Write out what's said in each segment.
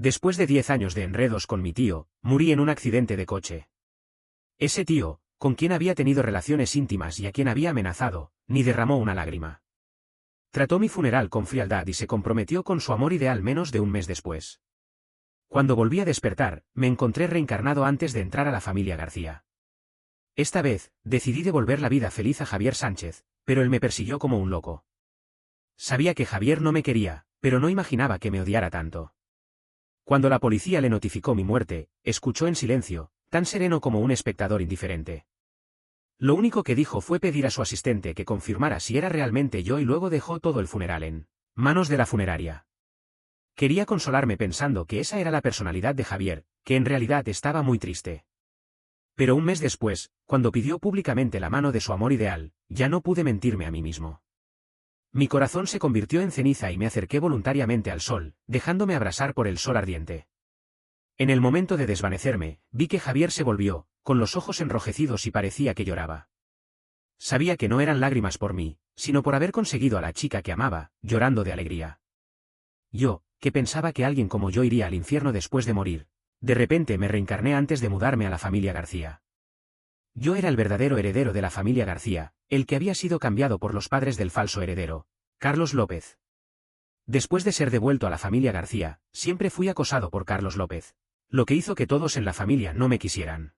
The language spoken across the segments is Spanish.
Después de 10 años de enredos con mi tío, morí en un accidente de coche. Ese tío, con quien había tenido relaciones íntimas y a quien había amenazado, ni derramó una lágrima. Trató mi funeral con frialdad y se comprometió con su amor ideal menos de un mes después. Cuando volví a despertar, me encontré reencarnado antes de entrar a la familia García. Esta vez, decidí devolver la vida feliz a Javier Sánchez, pero él me persiguió como un loco. Sabía que Javier no me quería, pero no imaginaba que me odiara tanto. Cuando la policía le notificó mi muerte, escuchó en silencio, tan sereno como un espectador indiferente. Lo único que dijo fue pedir a su asistente que confirmara si era realmente yo y luego dejó todo el funeral en manos de la funeraria. Quería consolarme pensando que esa era la personalidad de Javier, que en realidad estaba muy triste. Pero un mes después, cuando pidió públicamente la mano de su amor ideal, ya no pude mentirme a mí mismo. Mi corazón se convirtió en ceniza y me acerqué voluntariamente al sol, dejándome abrasar por el sol ardiente. En el momento de desvanecerme, vi que Javier se volvió, con los ojos enrojecidos y parecía que lloraba. Sabía que no eran lágrimas por mí, sino por haber conseguido a la chica que amaba, llorando de alegría. Yo, que pensaba que alguien como yo iría al infierno después de morir, de repente me reencarné antes de mudarme a la familia García. Yo era el verdadero heredero de la familia García, el que había sido cambiado por los padres del falso heredero, Carlos López. Después de ser devuelto a la familia García, siempre fui acosado por Carlos López, lo que hizo que todos en la familia no me quisieran.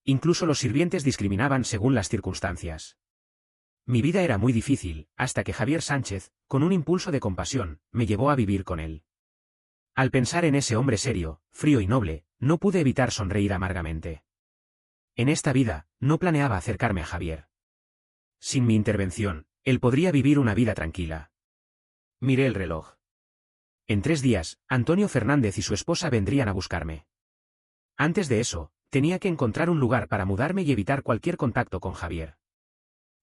Incluso los sirvientes discriminaban según las circunstancias. Mi vida era muy difícil, hasta que Javier Sánchez, con un impulso de compasión, me llevó a vivir con él. Al pensar en ese hombre serio, frío y noble, no pude evitar sonreír amargamente. En esta vida, no planeaba acercarme a Javier. Sin mi intervención, él podría vivir una vida tranquila. Miré el reloj. En 3 días, Antonio Fernández y su esposa vendrían a buscarme. Antes de eso, tenía que encontrar un lugar para mudarme y evitar cualquier contacto con Javier.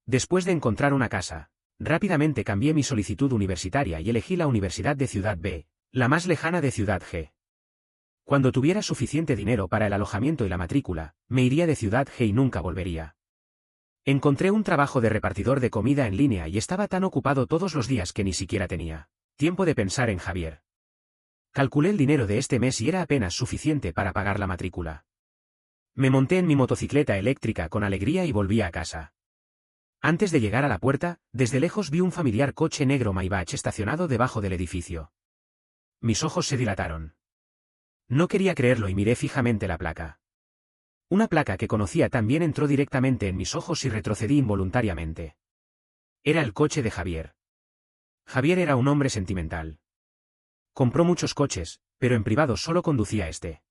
Después de encontrar una casa, rápidamente cambié mi solicitud universitaria y elegí la Universidad de Ciudad B, la más lejana de Ciudad G. Cuando tuviera suficiente dinero para el alojamiento y la matrícula, me iría de Ciudad G y nunca volvería. Encontré un trabajo de repartidor de comida en línea y estaba tan ocupado todos los días que ni siquiera tenía tiempo de pensar en Javier. Calculé el dinero de este mes y era apenas suficiente para pagar la matrícula. Me monté en mi motocicleta eléctrica con alegría y volví a casa. Antes de llegar a la puerta, desde lejos vi un familiar coche negro Maybach estacionado debajo del edificio. Mis ojos se dilataron. No quería creerlo y miré fijamente la placa. Una placa que conocía también entró directamente en mis ojos y retrocedí involuntariamente. Era el coche de Javier. Javier era un hombre sentimental. Compró muchos coches, pero en privado solo conducía este.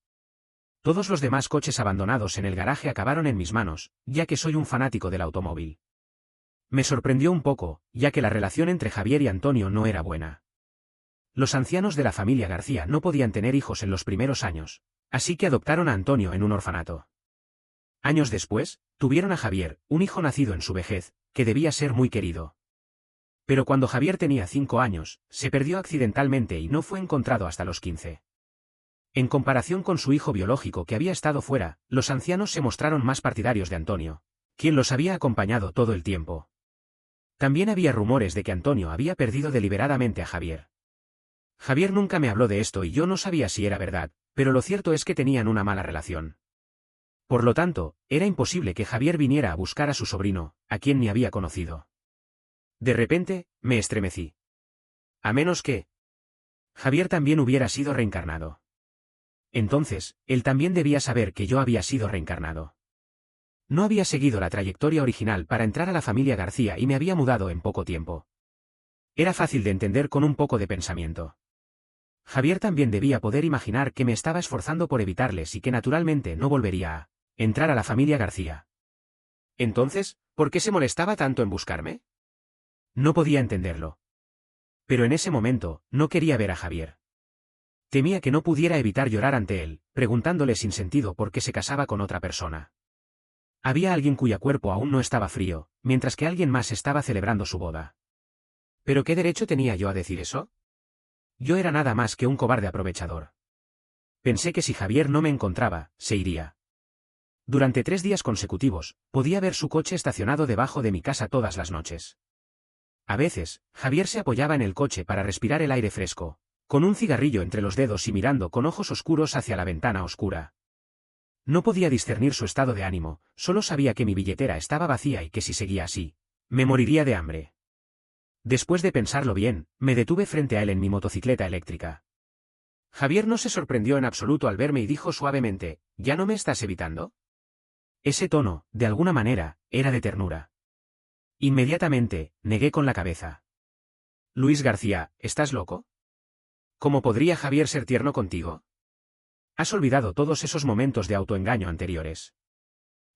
Todos los demás coches abandonados en el garaje acabaron en mis manos, ya que soy un fanático del automóvil. Me sorprendió un poco, ya que la relación entre Javier y Antonio no era buena. Los ancianos de la familia García no podían tener hijos en los primeros años, así que adoptaron a Antonio en un orfanato. Años después, tuvieron a Javier, un hijo nacido en su vejez, que debía ser muy querido. Pero cuando Javier tenía 5 años, se perdió accidentalmente y no fue encontrado hasta los 15. En comparación con su hijo biológico que había estado fuera, los ancianos se mostraron más partidarios de Antonio, quien los había acompañado todo el tiempo. También había rumores de que Antonio había perdido deliberadamente a Javier. Javier nunca me habló de esto y yo no sabía si era verdad, pero lo cierto es que tenían una mala relación. Por lo tanto, era imposible que Javier viniera a buscar a su sobrino, a quien ni había conocido. De repente, me estremecí. A menos que Javier también hubiera sido reencarnado. Entonces, él también debía saber que yo había sido reencarnado. No había seguido la trayectoria original para entrar a la familia García y me había mudado en poco tiempo. Era fácil de entender con un poco de pensamiento. Javier también debía poder imaginar que me estaba esforzando por evitarles y que naturalmente no volvería a entrar a la familia García. Entonces, ¿por qué se molestaba tanto en buscarme? No podía entenderlo. Pero en ese momento, no quería ver a Javier. Temía que no pudiera evitar llorar ante él, preguntándole sin sentido por qué se casaba con otra persona. Había alguien cuyo cuerpo aún no estaba frío, mientras que alguien más estaba celebrando su boda. ¿Pero qué derecho tenía yo a decir eso? Yo era nada más que un cobarde aprovechador. Pensé que si Javier no me encontraba, se iría. Durante 3 días consecutivos, podía ver su coche estacionado debajo de mi casa todas las noches. A veces, Javier se apoyaba en el coche para respirar el aire fresco, con un cigarrillo entre los dedos y mirando con ojos oscuros hacia la ventana oscura. No podía discernir su estado de ánimo, solo sabía que mi billetera estaba vacía y que si seguía así, me moriría de hambre. Después de pensarlo bien, me detuve frente a él en mi motocicleta eléctrica. Javier no se sorprendió en absoluto al verme y dijo suavemente, ¿ya no me estás evitando? Ese tono, de alguna manera, era de ternura. Inmediatamente, negué con la cabeza. Luis García, ¿estás loco? ¿Cómo podría Javier ser tierno contigo? Has olvidado todos esos momentos de autoengaño anteriores.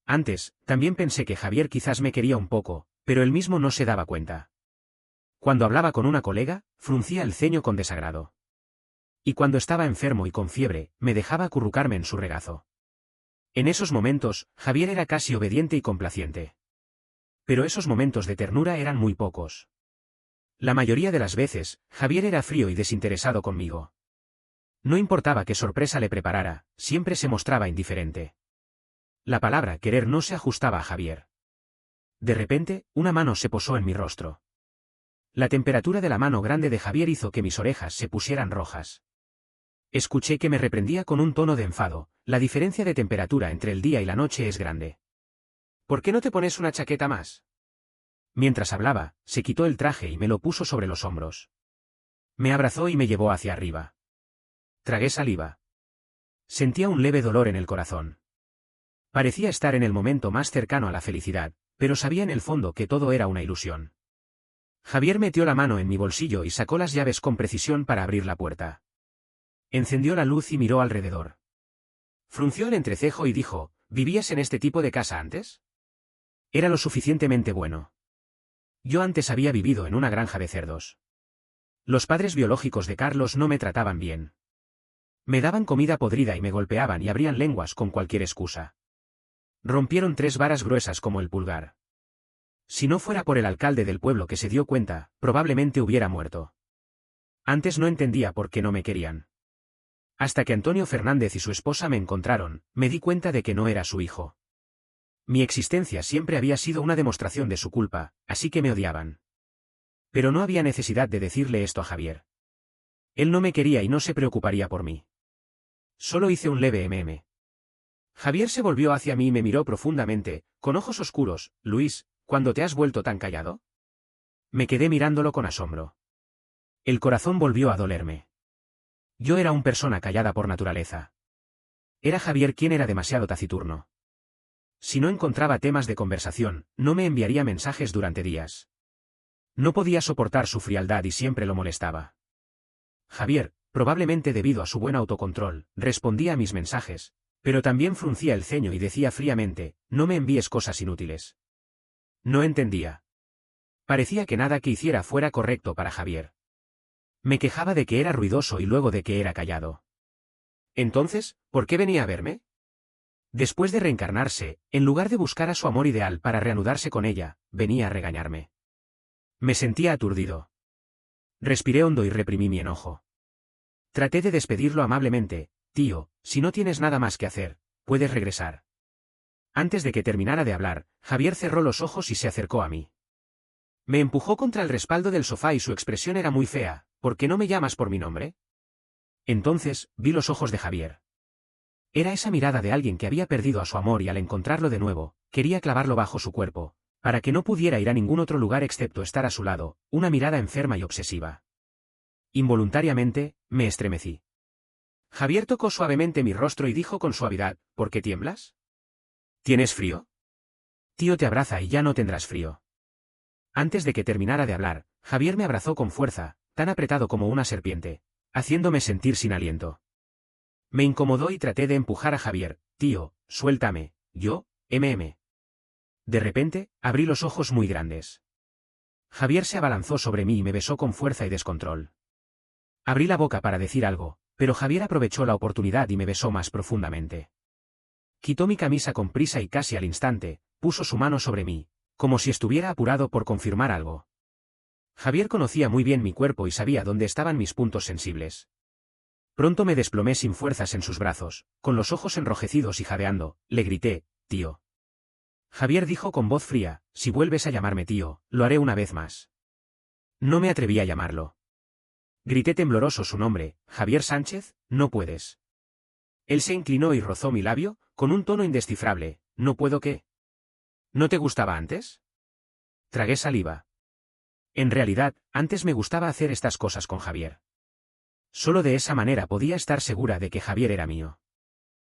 Antes, también pensé que Javier quizás me quería un poco, pero él mismo no se daba cuenta. Cuando hablaba con una colega, fruncía el ceño con desagrado. Y cuando estaba enfermo y con fiebre, me dejaba acurrucarme en su regazo. En esos momentos, Javier era casi obediente y complaciente. Pero esos momentos de ternura eran muy pocos. La mayoría de las veces, Javier era frío y desinteresado conmigo. No importaba qué sorpresa le preparara, siempre se mostraba indiferente. La palabra querer no se ajustaba a Javier. De repente, una mano se posó en mi rostro. La temperatura de la mano grande de Javier hizo que mis orejas se pusieran rojas. Escuché que me reprendía con un tono de enfado, la diferencia de temperatura entre el día y la noche es grande. ¿Por qué no te pones una chaqueta más? Mientras hablaba, se quitó el traje y me lo puso sobre los hombros. Me abrazó y me llevó hacia arriba. Tragué saliva. Sentía un leve dolor en el corazón. Parecía estar en el momento más cercano a la felicidad, pero sabía en el fondo que todo era una ilusión. Javier metió la mano en mi bolsillo y sacó las llaves con precisión para abrir la puerta. Encendió la luz y miró alrededor. Frunció el entrecejo y dijo, ¿vivías en este tipo de casa antes? Era lo suficientemente bueno. Yo antes había vivido en una granja de cerdos. Los padres biológicos de Carlos no me trataban bien. Me daban comida podrida y me golpeaban y abrían lenguas con cualquier excusa. Rompieron 3 varas gruesas como el pulgar. Si no fuera por el alcalde del pueblo que se dio cuenta, probablemente hubiera muerto. Antes no entendía por qué no me querían. Hasta que Antonio Fernández y su esposa me encontraron, me di cuenta de que no era su hijo. Mi existencia siempre había sido una demostración de su culpa, así que me odiaban. Pero no había necesidad de decirle esto a Javier. Él no me quería y no se preocuparía por mí. Solo hice un leve Javier se volvió hacia mí y me miró profundamente, con ojos oscuros. Luis, ¿cuándo te has vuelto tan callado? Me quedé mirándolo con asombro. El corazón volvió a dolerme. Yo era una persona callada por naturaleza. Era Javier quien era demasiado taciturno. Si no encontraba temas de conversación, no me enviaría mensajes durante días. No podía soportar su frialdad y siempre lo molestaba. Javier, probablemente debido a su buen autocontrol, respondía a mis mensajes, pero también fruncía el ceño y decía fríamente, no me envíes cosas inútiles. No entendía. Parecía que nada que hiciera fuera correcto para Javier. Me quejaba de que era ruidoso y luego de que era callado. Entonces, ¿por qué venía a verme? Después de reencarnarse, en lugar de buscar a su amor ideal para reanudarse con ella, venía a regañarme. Me sentía aturdido. Respiré hondo y reprimí mi enojo. Traté de despedirlo amablemente, tío, si no tienes nada más que hacer, puedes regresar. Antes de que terminara de hablar, Javier cerró los ojos y se acercó a mí. Me empujó contra el respaldo del sofá y su expresión era muy fea. ¿Por qué no me llamas por mi nombre? Entonces, vi los ojos de Javier. Era esa mirada de alguien que había perdido a su amor y al encontrarlo de nuevo, quería clavarlo bajo su cuerpo, para que no pudiera ir a ningún otro lugar excepto estar a su lado, una mirada enferma y obsesiva. Involuntariamente, me estremecí. Javier tocó suavemente mi rostro y dijo con suavidad, ¿por qué tiemblas? ¿Tienes frío? Tío te abraza y ya no tendrás frío. Antes de que terminara de hablar, Javier me abrazó con fuerza, tan apretado como una serpiente, haciéndome sentir sin aliento. Me incomodó y traté de empujar a Javier, tío, suéltame, yo, De repente, abrí los ojos muy grandes. Javier se abalanzó sobre mí y me besó con fuerza y descontrol. Abrí la boca para decir algo, pero Javier aprovechó la oportunidad y me besó más profundamente. Quitó mi camisa con prisa y casi al instante, puso su mano sobre mí, como si estuviera apurado por confirmar algo. Javier conocía muy bien mi cuerpo y sabía dónde estaban mis puntos sensibles. Pronto me desplomé sin fuerzas en sus brazos, con los ojos enrojecidos y jadeando, le grité, tío. Javier dijo con voz fría, si vuelves a llamarme tío, lo haré una vez más. No me atreví a llamarlo. Grité tembloroso su nombre. Javier Sánchez, no puedes. Él se inclinó y rozó mi labio, con un tono indescifrable. ¿No puedo qué? ¿No te gustaba antes? Tragué saliva. En realidad, antes me gustaba hacer estas cosas con Javier. Solo de esa manera podía estar segura de que Javier era mío.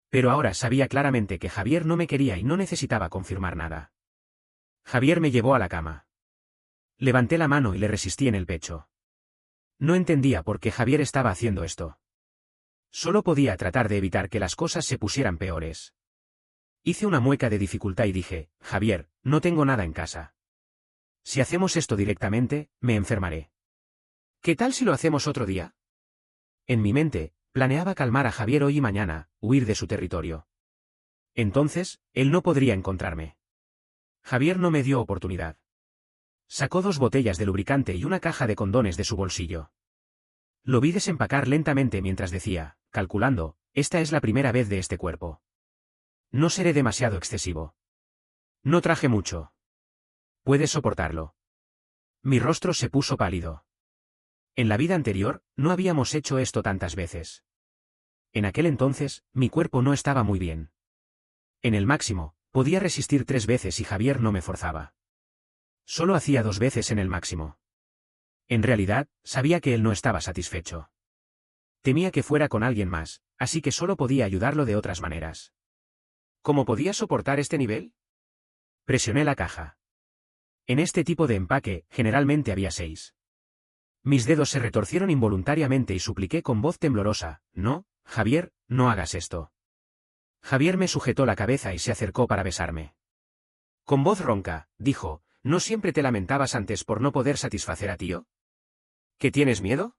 Pero ahora sabía claramente que Javier no me quería y no necesitaba confirmar nada. Javier me llevó a la cama. Levanté la mano y le resistí en el pecho. No entendía por qué Javier estaba haciendo esto. Solo podía tratar de evitar que las cosas se pusieran peores. Hice una mueca de dificultad y dije, Javier, no tengo nada en casa. Si hacemos esto directamente, me enfermaré. ¿Qué tal si lo hacemos otro día? En mi mente, planeaba calmar a Javier hoy y mañana, huir de su territorio. Entonces, él no podría encontrarme. Javier no me dio oportunidad. Sacó 2 botellas de lubricante y una caja de condones de su bolsillo. Lo vi desempacar lentamente mientras decía, calculando, esta es la primera vez de este cuerpo. No seré demasiado excesivo. No traje mucho. Puedes soportarlo. Mi rostro se puso pálido. En la vida anterior, no habíamos hecho esto tantas veces. En aquel entonces, mi cuerpo no estaba muy bien. En el máximo, podía resistir 3 veces y Javier no me forzaba. Solo hacía 2 veces en el máximo. En realidad, sabía que él no estaba satisfecho. Temía que fuera con alguien más, así que solo podía ayudarlo de otras maneras. ¿Cómo podía soportar este nivel? Presioné la caja. En este tipo de empaque, generalmente había 6. Mis dedos se retorcieron involuntariamente y supliqué con voz temblorosa, no, Javier, no hagas esto. Javier me sujetó la cabeza y se acercó para besarme. Con voz ronca, dijo, ¿no siempre te lamentabas antes por no poder satisfacer a tío? ¿Que tienes miedo?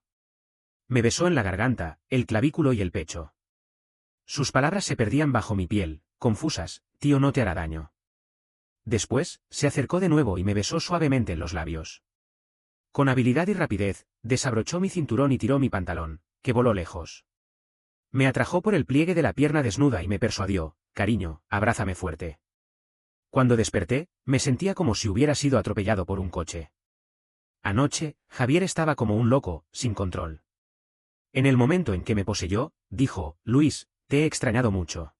Me besó en la garganta, el clavículo y el pecho. Sus palabras se perdían bajo mi piel, confusas, tío no te hará daño. Después, se acercó de nuevo y me besó suavemente en los labios. Con habilidad y rapidez, desabrochó mi cinturón y tiró mi pantalón, que voló lejos. Me atrajo por el pliegue de la pierna desnuda y me persuadió, cariño, abrázame fuerte. Cuando desperté, me sentía como si hubiera sido atropellado por un coche. Anoche, Javier estaba como un loco, sin control. En el momento en que me poseyó, dijo, Luis, te he extrañado mucho.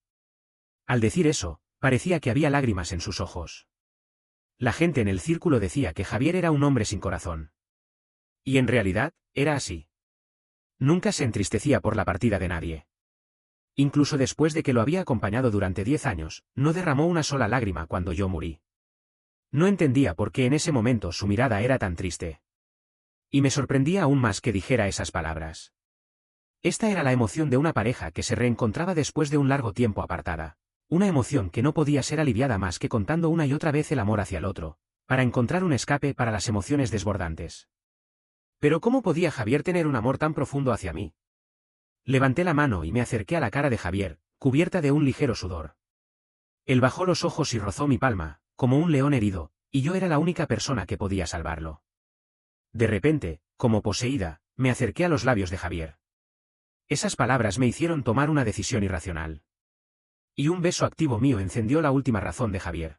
Al decir eso, parecía que había lágrimas en sus ojos. La gente en el círculo decía que Javier era un hombre sin corazón. Y en realidad, era así. Nunca se entristecía por la partida de nadie. Incluso después de que lo había acompañado durante 10 años, no derramó una sola lágrima cuando yo morí. No entendía por qué en ese momento su mirada era tan triste. Y me sorprendía aún más que dijera esas palabras. Esta era la emoción de una pareja que se reencontraba después de un largo tiempo apartada. Una emoción que no podía ser aliviada más que contando una y otra vez el amor hacia el otro, para encontrar un escape para las emociones desbordantes. Pero ¿cómo podía Javier tener un amor tan profundo hacia mí? Levanté la mano y me acerqué a la cara de Javier, cubierta de un ligero sudor. Él bajó los ojos y rozó mi palma, como un león herido, y yo era la única persona que podía salvarlo. De repente, como poseída, me acerqué a los labios de Javier. Esas palabras me hicieron tomar una decisión irracional. Y un beso activo mío encendió la última razón de Javier.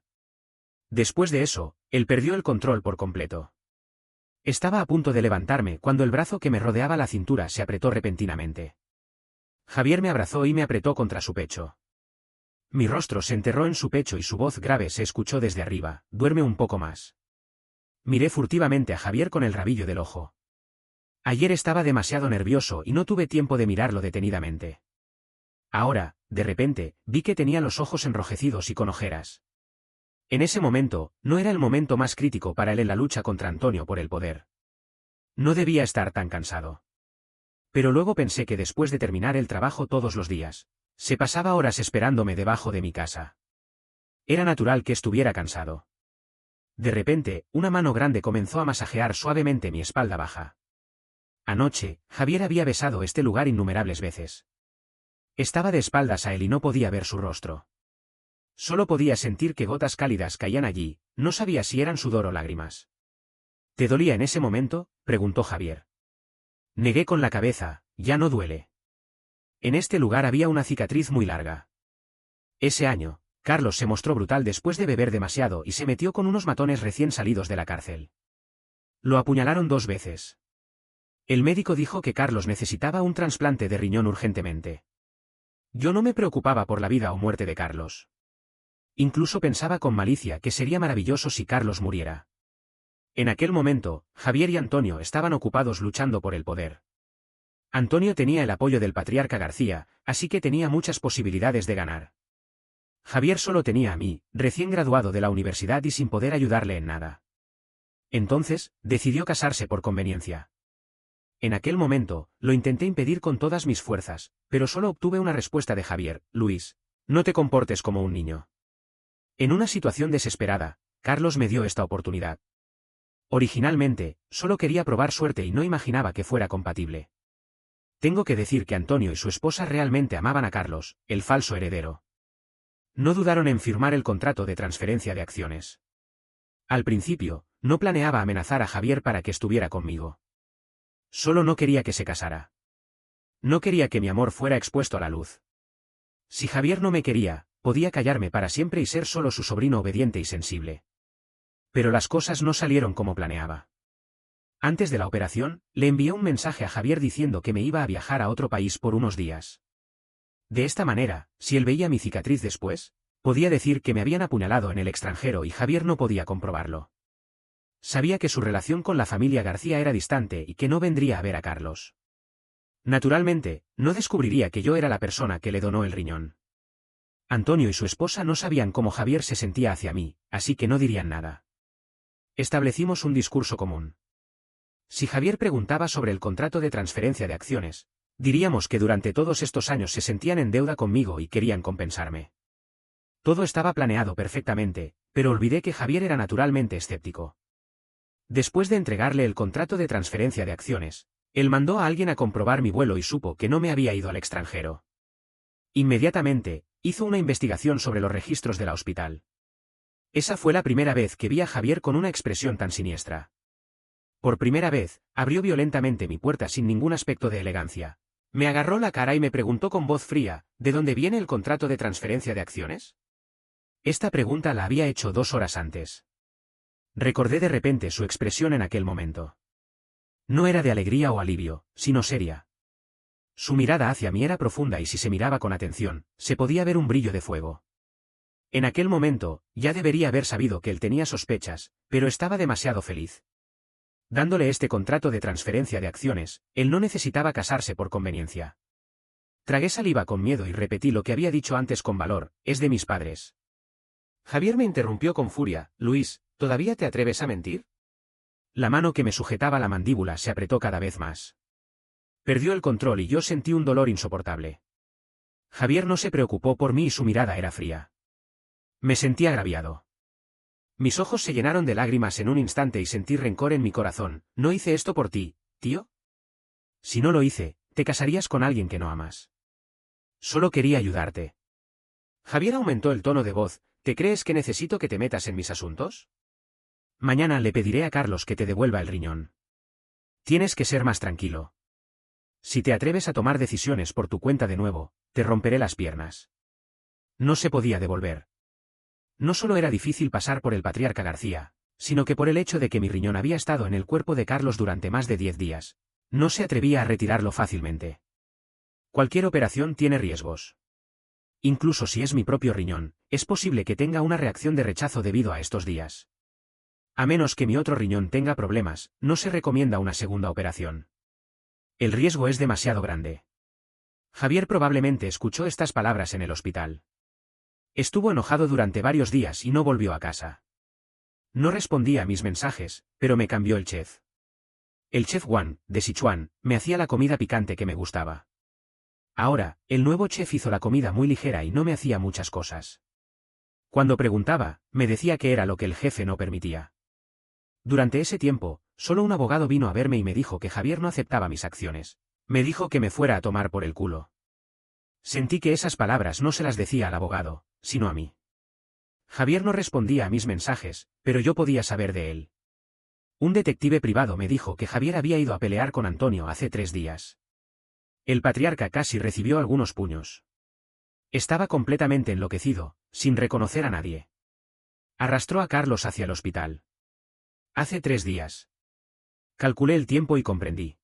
Después de eso, él perdió el control por completo. Estaba a punto de levantarme cuando el brazo que me rodeaba la cintura se apretó repentinamente. Javier me abrazó y me apretó contra su pecho. Mi rostro se enterró en su pecho y su voz grave se escuchó desde arriba, duerme un poco más. Miré furtivamente a Javier con el rabillo del ojo. Ayer estaba demasiado nervioso y no tuve tiempo de mirarlo detenidamente. Ahora, de repente, vi que tenía los ojos enrojecidos y con ojeras. En ese momento, no era el momento más crítico para él en la lucha contra Antonio por el poder. No debía estar tan cansado. Pero luego pensé que después de terminar el trabajo todos los días, se pasaba horas esperándome debajo de mi casa. Era natural que estuviera cansado. De repente, una mano grande comenzó a masajear suavemente mi espalda baja. Anoche, Javier había besado este lugar innumerables veces. Estaba de espaldas a él y no podía ver su rostro. Solo podía sentir que gotas cálidas caían allí, no sabía si eran sudor o lágrimas. ¿Te dolía en ese momento?, preguntó Javier. Negué con la cabeza, ya no duele. En este lugar había una cicatriz muy larga. Ese año, Carlos se mostró brutal después de beber demasiado y se metió con unos matones recién salidos de la cárcel. Lo apuñalaron 2 veces. El médico dijo que Carlos necesitaba un trasplante de riñón urgentemente. Yo no me preocupaba por la vida o muerte de Carlos. Incluso pensaba con malicia que sería maravilloso si Carlos muriera. En aquel momento, Javier y Antonio estaban ocupados luchando por el poder. Antonio tenía el apoyo del patriarca García, así que tenía muchas posibilidades de ganar. Javier solo tenía a mí, recién graduado de la universidad y sin poder ayudarle en nada. Entonces, decidió casarse por conveniencia. En aquel momento, lo intenté impedir con todas mis fuerzas, pero solo obtuve una respuesta de Javier: Luis, no te comportes como un niño. En una situación desesperada, Carlos me dio esta oportunidad. Originalmente, solo quería probar suerte y no imaginaba que fuera compatible. Tengo que decir que Antonio y su esposa realmente amaban a Carlos, el falso heredero. No dudaron en firmar el contrato de transferencia de acciones. Al principio, no planeaba amenazar a Javier para que estuviera conmigo. Solo no quería que se casara. No quería que mi amor fuera expuesto a la luz. Si Javier no me quería, podía callarme para siempre y ser solo su sobrino obediente y sensible. Pero las cosas no salieron como planeaba. Antes de la operación, le envié un mensaje a Javier diciendo que me iba a viajar a otro país por unos días. De esta manera, si él veía mi cicatriz después, podía decir que me habían apuñalado en el extranjero y Javier no podía comprobarlo. Sabía que su relación con la familia García era distante y que no vendría a ver a Carlos. Naturalmente, no descubriría que yo era la persona que le donó el riñón. Antonio y su esposa no sabían cómo Javier se sentía hacia mí, así que no dirían nada. Establecimos un discurso común. Si Javier preguntaba sobre el contrato de transferencia de acciones, diríamos que durante todos estos años se sentían en deuda conmigo y querían compensarme. Todo estaba planeado perfectamente, pero olvidé que Javier era naturalmente escéptico. Después de entregarle el contrato de transferencia de acciones, él mandó a alguien a comprobar mi vuelo y supo que no me había ido al extranjero. Inmediatamente, hizo una investigación sobre los registros del hospital. Esa fue la primera vez que vi a Javier con una expresión tan siniestra. Por primera vez, abrió violentamente mi puerta sin ningún aspecto de elegancia. Me agarró la cara y me preguntó con voz fría: ¿de dónde viene el contrato de transferencia de acciones? Esta pregunta la había hecho 2 horas antes. Recordé de repente su expresión en aquel momento. No era de alegría o alivio, sino seria. Su mirada hacia mí era profunda y si se miraba con atención, se podía ver un brillo de fuego. En aquel momento, ya debería haber sabido que él tenía sospechas, pero estaba demasiado feliz. Dándole este contrato de transferencia de acciones, él no necesitaba casarse por conveniencia. Tragué saliva con miedo y repetí lo que había dicho antes con valor: es de mis padres. Javier me interrumpió con furia: Luis, ¿todavía te atreves a mentir? La mano que me sujetaba la mandíbula se apretó cada vez más. Perdió el control y yo sentí un dolor insoportable. Javier no se preocupó por mí y su mirada era fría. Me sentí agraviado. Mis ojos se llenaron de lágrimas en un instante y sentí rencor en mi corazón. ¿No hice esto por ti, tío? Si no lo hice, te casarías con alguien que no amas. Solo quería ayudarte. Javier aumentó el tono de voz: ¿te crees que necesito que te metas en mis asuntos? Mañana le pediré a Carlos que te devuelva el riñón. Tienes que ser más tranquilo. Si te atreves a tomar decisiones por tu cuenta de nuevo, te romperé las piernas. No se podía devolver. No solo era difícil pasar por el patriarca García, sino que por el hecho de que mi riñón había estado en el cuerpo de Carlos durante más de 10 días, no se atrevía a retirarlo fácilmente. Cualquier operación tiene riesgos. Incluso si es mi propio riñón, es posible que tenga una reacción de rechazo debido a estos días. A menos que mi otro riñón tenga problemas, no se recomienda una segunda operación. El riesgo es demasiado grande. Javier probablemente escuchó estas palabras en el hospital. Estuvo enojado durante varios días y no volvió a casa. No respondía a mis mensajes, pero me cambió el chef. El chef Wang, de Sichuan, me hacía la comida picante que me gustaba. Ahora, el nuevo chef hizo la comida muy ligera y no me hacía muchas cosas. Cuando preguntaba, me decía que era lo que el jefe no permitía. Durante ese tiempo, solo un abogado vino a verme y me dijo que Javier no aceptaba mis acciones. Me dijo que me fuera a tomar por el culo. Sentí que esas palabras no se las decía al abogado, sino a mí. Javier no respondía a mis mensajes, pero yo podía saber de él. Un detective privado me dijo que Javier había ido a pelear con Antonio hace 3 días. El patriarca casi recibió algunos puños. Estaba completamente enloquecido, sin reconocer a nadie. Arrastró a Carlos hacia el hospital. Hace 3 días. Calculé el tiempo y comprendí.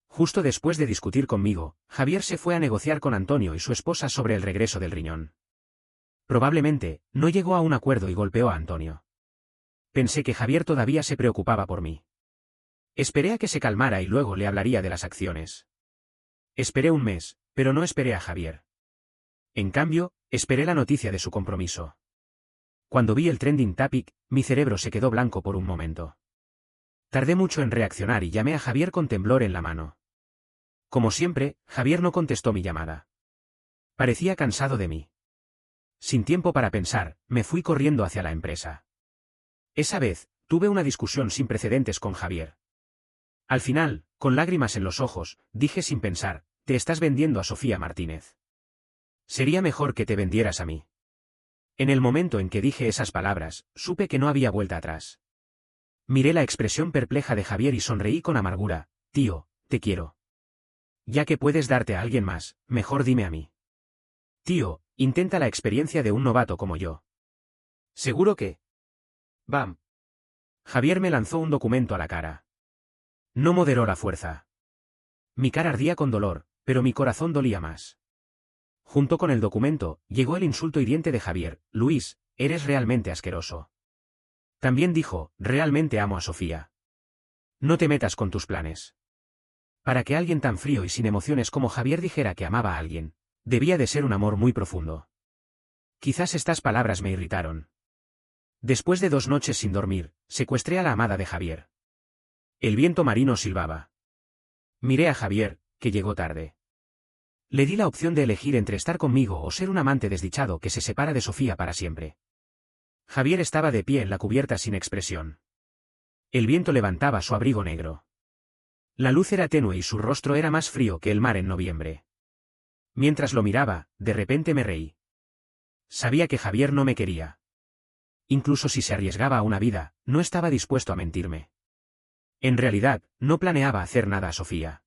Justo después de discutir conmigo, Javier se fue a negociar con Antonio y su esposa sobre el regreso del riñón. Probablemente, no llegó a un acuerdo y golpeó a Antonio. Pensé que Javier todavía se preocupaba por mí. Esperé a que se calmara y luego le hablaría de las acciones. Esperé un mes, pero no esperé a Javier. En cambio, esperé la noticia de su compromiso. Cuando vi el trending topic, mi cerebro se quedó blanco por un momento. Tardé mucho en reaccionar y llamé a Javier con temblor en la mano. Como siempre, Javier no contestó mi llamada. Parecía cansado de mí. Sin tiempo para pensar, me fui corriendo hacia la empresa. Esa vez, tuve una discusión sin precedentes con Javier. Al final, con lágrimas en los ojos, dije sin pensar, te estás vendiendo a Sofía Martínez. Sería mejor que te vendieras a mí. En el momento en que dije esas palabras, supe que no había vuelta atrás. Miré la expresión perpleja de Javier y sonreí con amargura. Tío, te quiero. Ya que puedes darte a alguien más, mejor dime a mí. Tío, intenta la experiencia de un novato como yo. ¿Seguro que? ¡Bam! Javier me lanzó un documento a la cara. No moderó la fuerza. Mi cara ardía con dolor, pero mi corazón dolía más. Junto con el documento, llegó el insulto hiriente de Javier. Luis, eres realmente asqueroso. También dijo, realmente amo a Sofía. No te metas con tus planes. Para que alguien tan frío y sin emociones como Javier dijera que amaba a alguien, debía de ser un amor muy profundo. Quizás estas palabras me irritaron. Después de 2 noches sin dormir, secuestré a la amada de Javier. El viento marino silbaba. Miré a Javier, que llegó tarde. Le di la opción de elegir entre estar conmigo o ser un amante desdichado que se separa de Sofía para siempre. Javier estaba de pie en la cubierta sin expresión. El viento levantaba su abrigo negro. La luz era tenue y su rostro era más frío que el mar en noviembre. Mientras lo miraba, de repente me reí. Sabía que Javier no me quería. Incluso si se arriesgaba a una vida, no estaba dispuesto a mentirme. En realidad, no planeaba hacer nada a Sofía.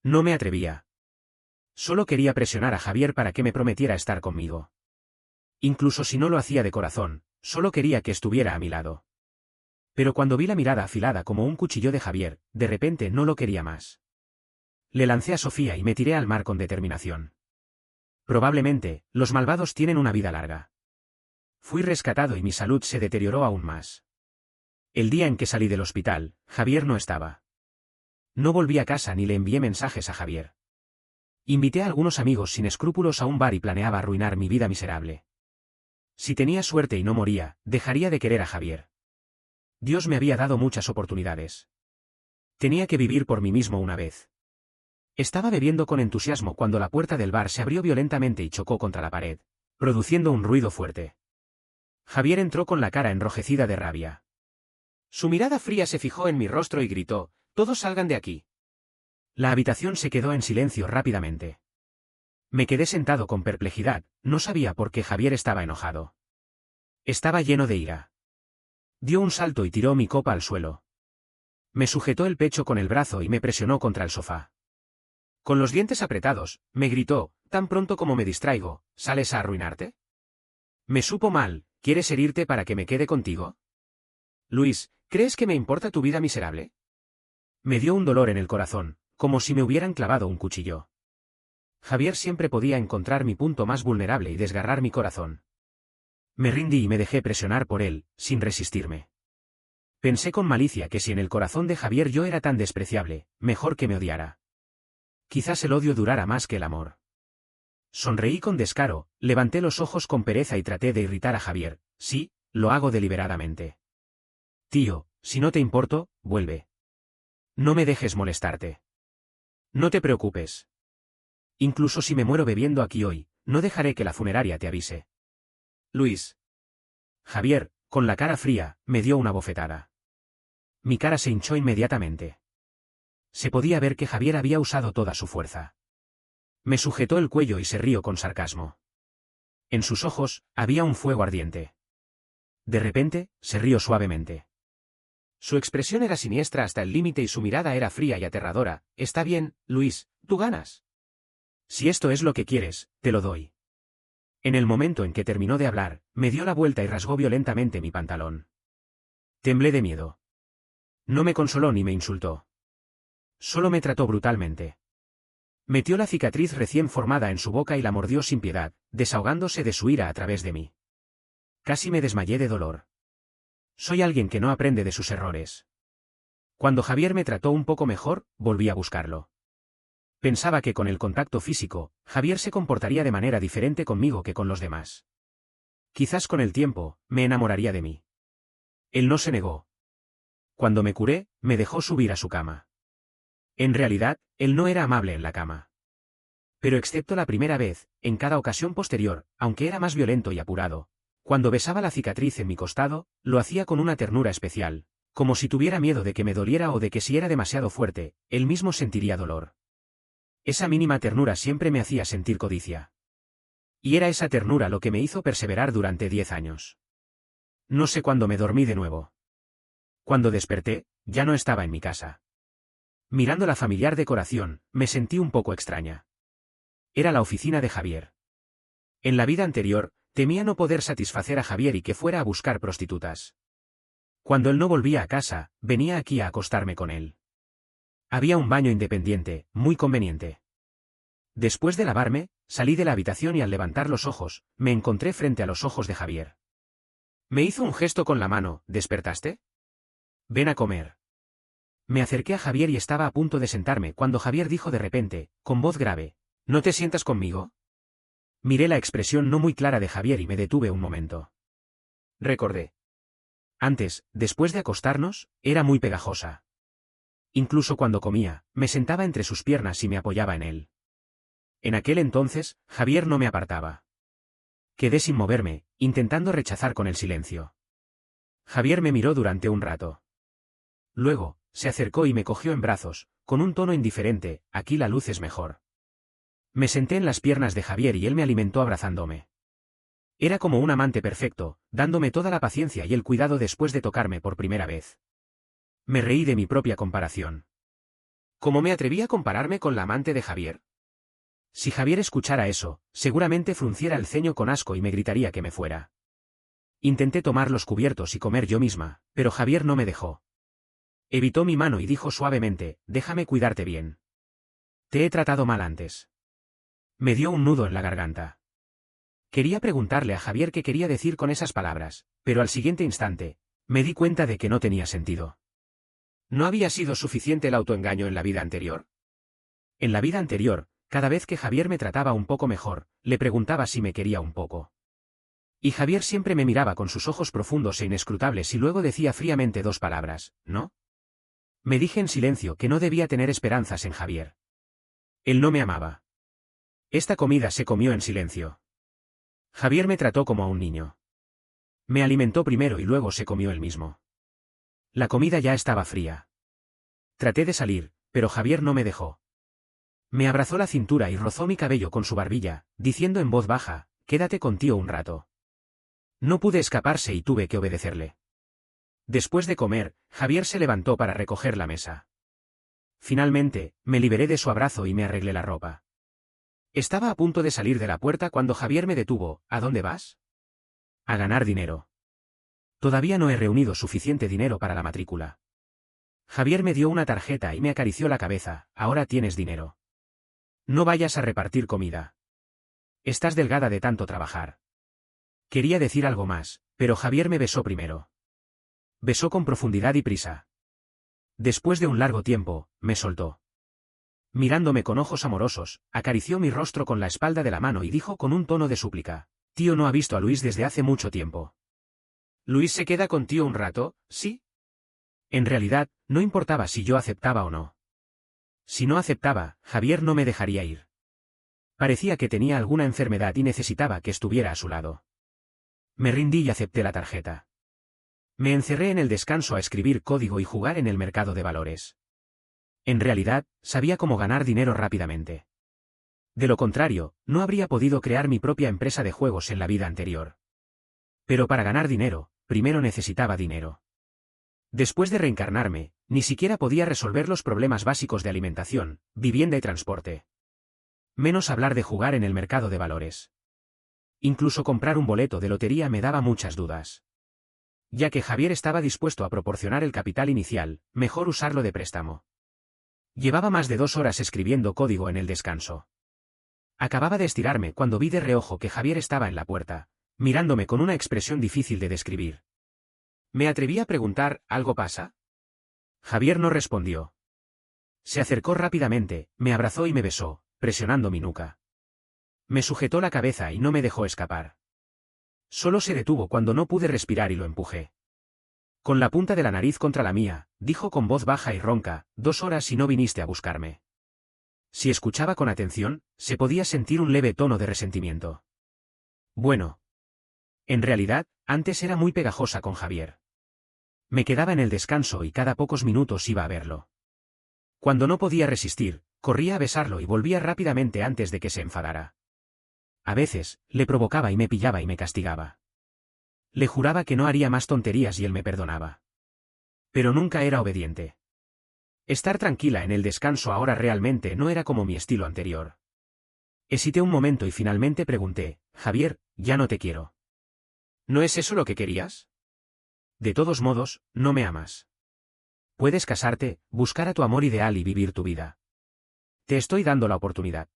No me atrevía. Solo quería presionar a Javier para que me prometiera estar conmigo. Incluso si no lo hacía de corazón, solo quería que estuviera a mi lado. Pero cuando vi la mirada afilada como un cuchillo de Javier, de repente no lo quería más. Le lancé a Sofía y me tiré al mar con determinación. Probablemente, los malvados tienen una vida larga. Fui rescatado y mi salud se deterioró aún más. El día en que salí del hospital, Javier no estaba. No volví a casa ni le envié mensajes a Javier. Invité a algunos amigos sin escrúpulos a un bar y planeaba arruinar mi vida miserable. Si tenía suerte y no moría, dejaría de querer a Javier. Dios me había dado muchas oportunidades. Tenía que vivir por mí mismo una vez. Estaba bebiendo con entusiasmo cuando la puerta del bar se abrió violentamente y chocó contra la pared, produciendo un ruido fuerte. Javier entró con la cara enrojecida de rabia. Su mirada fría se fijó en mi rostro y gritó, «Todos salgan de aquí». La habitación se quedó en silencio rápidamente. Me quedé sentado con perplejidad, no sabía por qué Javier estaba enojado. Estaba lleno de ira. Dio un salto y tiró mi copa al suelo. Me sujetó el pecho con el brazo y me presionó contra el sofá. Con los dientes apretados, me gritó, «Tan pronto como me distraigo, ¿sales a arruinarte?» Me supo mal, ¿quieres herirte para que me quede contigo? Luis, ¿crees que me importa tu vida miserable? Me dio un dolor en el corazón, como si me hubieran clavado un cuchillo. Javier siempre podía encontrar mi punto más vulnerable y desgarrar mi corazón. Me rindí y me dejé presionar por él, sin resistirme. Pensé con malicia que si en el corazón de Javier yo era tan despreciable, mejor que me odiara. Quizás el odio durara más que el amor. Sonreí con descaro, levanté los ojos con pereza y traté de irritar a Javier. Sí, lo hago deliberadamente. Tío, si no te importo, vuelve. No me dejes molestarte. No te preocupes. Incluso si me muero bebiendo aquí hoy, no dejaré que la funeraria te avise. Luis. Javier, con la cara fría, me dio una bofetada. Mi cara se hinchó inmediatamente. Se podía ver que Javier había usado toda su fuerza. Me sujetó el cuello y se rió con sarcasmo. En sus ojos, había un fuego ardiente. De repente, se rió suavemente. Su expresión era siniestra hasta el límite y su mirada era fría y aterradora. Está bien, Luis, tú ganas. Si esto es lo que quieres, te lo doy. En el momento en que terminó de hablar, me dio la vuelta y rasgó violentamente mi pantalón. Temblé de miedo. No me consoló ni me insultó. Solo me trató brutalmente. Metió la cicatriz recién formada en su boca y la mordió sin piedad, desahogándose de su ira a través de mí. Casi me desmayé de dolor. Soy alguien que no aprende de sus errores. Cuando Javier me trató un poco mejor, volví a buscarlo. Pensaba que con el contacto físico, Javier se comportaría de manera diferente conmigo que con los demás. Quizás con el tiempo, me enamoraría de mí. Él no se negó. Cuando me curé, me dejó subir a su cama. En realidad, él no era amable en la cama. Pero excepto la primera vez, en cada ocasión posterior, aunque era más violento y apurado, cuando besaba la cicatriz en mi costado, lo hacía con una ternura especial, como si tuviera miedo de que me doliera o de que si era demasiado fuerte, él mismo sentiría dolor. Esa mínima ternura siempre me hacía sentir codicia. Y era esa ternura lo que me hizo perseverar durante 10 años. No sé cuándo me dormí de nuevo. Cuando desperté, ya no estaba en mi casa. Mirando la familiar decoración, me sentí un poco extraña. Era la oficina de Javier. En la vida anterior, temía no poder satisfacer a Javier y que fuera a buscar prostitutas. Cuando él no volvía a casa, venía aquí a acostarme con él. Había un baño independiente, muy conveniente. Después de lavarme, salí de la habitación y al levantar los ojos, me encontré frente a los ojos de Javier. Me hizo un gesto con la mano. ¿Despertaste? Ven a comer. Me acerqué a Javier y estaba a punto de sentarme cuando Javier dijo de repente, con voz grave, ¿no te sientas conmigo? Miré la expresión no muy clara de Javier y me detuve un momento. Recordé. Antes, después de acostarnos, era muy pegajosa. Incluso cuando comía, me sentaba entre sus piernas y me apoyaba en él. En aquel entonces, Javier no me apartaba. Quedé sin moverme, intentando rechazar con el silencio. Javier me miró durante un rato. Luego, se acercó y me cogió en brazos, con un tono indiferente, aquí la luz es mejor. Me senté en las piernas de Javier y él me alimentó abrazándome. Era como un amante perfecto, dándome toda la paciencia y el cuidado después de tocarme por primera vez. Me reí de mi propia comparación. ¿Cómo me atreví a compararme con la amante de Javier? Si Javier escuchara eso, seguramente frunciera el ceño con asco y me gritaría que me fuera. Intenté tomar los cubiertos y comer yo misma, pero Javier no me dejó. Evitó mi mano y dijo suavemente, déjame cuidarte bien. Te he tratado mal antes. Me dio un nudo en la garganta. Quería preguntarle a Javier qué quería decir con esas palabras, pero al siguiente instante, me di cuenta de que no tenía sentido. ¿No había sido suficiente el autoengaño en la vida anterior? En la vida anterior, cada vez que Javier me trataba un poco mejor, le preguntaba si me quería un poco. Y Javier siempre me miraba con sus ojos profundos e inescrutables y luego decía fríamente 2 palabras, ¿no? Me dije en silencio que no debía tener esperanzas en Javier. Él no me amaba. Esta comida se comió en silencio. Javier me trató como a un niño. Me alimentó primero y luego se comió él mismo. La comida ya estaba fría. Traté de salir, pero Javier no me dejó. Me abrazó la cintura y rozó mi cabello con su barbilla, diciendo en voz baja, quédate con tío un rato. No pude escaparse y tuve que obedecerle. Después de comer, Javier se levantó para recoger la mesa. Finalmente, me liberé de su abrazo y me arreglé la ropa. Estaba a punto de salir de la puerta cuando Javier me detuvo. ¿A dónde vas? A ganar dinero. Todavía no he reunido suficiente dinero para la matrícula. Javier me dio una tarjeta y me acarició la cabeza. Ahora tienes dinero. No vayas a repartir comida. Estás delgada de tanto trabajar. Quería decir algo más, pero Javier me besó primero. Besó con profundidad y prisa. Después de un largo tiempo, me soltó. Mirándome con ojos amorosos, acarició mi rostro con la espalda de la mano y dijo con un tono de súplica, tío no ha visto a Luis desde hace mucho tiempo. ¿Luis se queda con tío un rato, sí? En realidad, no importaba si yo aceptaba o no. Si no aceptaba, Javier no me dejaría ir. Parecía que tenía alguna enfermedad y necesitaba que estuviera a su lado. Me rindí y acepté la tarjeta. Me encerré en el descanso a escribir código y jugar en el mercado de valores. En realidad, sabía cómo ganar dinero rápidamente. De lo contrario, no habría podido crear mi propia empresa de juegos en la vida anterior. Pero para ganar dinero, primero necesitaba dinero. Después de reencarnarme, ni siquiera podía resolver los problemas básicos de alimentación, vivienda y transporte. Menos hablar de jugar en el mercado de valores. Incluso comprar un boleto de lotería me daba muchas dudas. Ya que Javier estaba dispuesto a proporcionar el capital inicial, mejor usarlo de préstamo. Llevaba más de 2 horas escribiendo código en el descanso. Acababa de estirarme cuando vi de reojo que Javier estaba en la puerta, mirándome con una expresión difícil de describir. Me atreví a preguntar, ¿algo pasa? Javier no respondió. Se acercó rápidamente, me abrazó y me besó, presionando mi nuca. Me sujetó la cabeza y no me dejó escapar. Solo se detuvo cuando no pude respirar y lo empujé. Con la punta de la nariz contra la mía, dijo con voz baja y ronca, 2 horas y no viniste a buscarme. Si escuchaba con atención, se podía sentir un leve tono de resentimiento. Bueno. En realidad, antes era muy pegajosa con Javier. Me quedaba en el descanso y cada pocos minutos iba a verlo. Cuando no podía resistir, corría a besarlo y volvía rápidamente antes de que se enfadara. A veces, le provocaba y me pillaba y me castigaba. Le juraba que no haría más tonterías y él me perdonaba. Pero nunca era obediente. Estar tranquila en el descanso ahora realmente no era como mi estilo anterior. Hesité un momento y finalmente pregunté, Javier, ya no te quiero. ¿No es eso lo que querías? De todos modos, no me amas. Puedes casarte, buscar a tu amor ideal y vivir tu vida. Te estoy dando la oportunidad.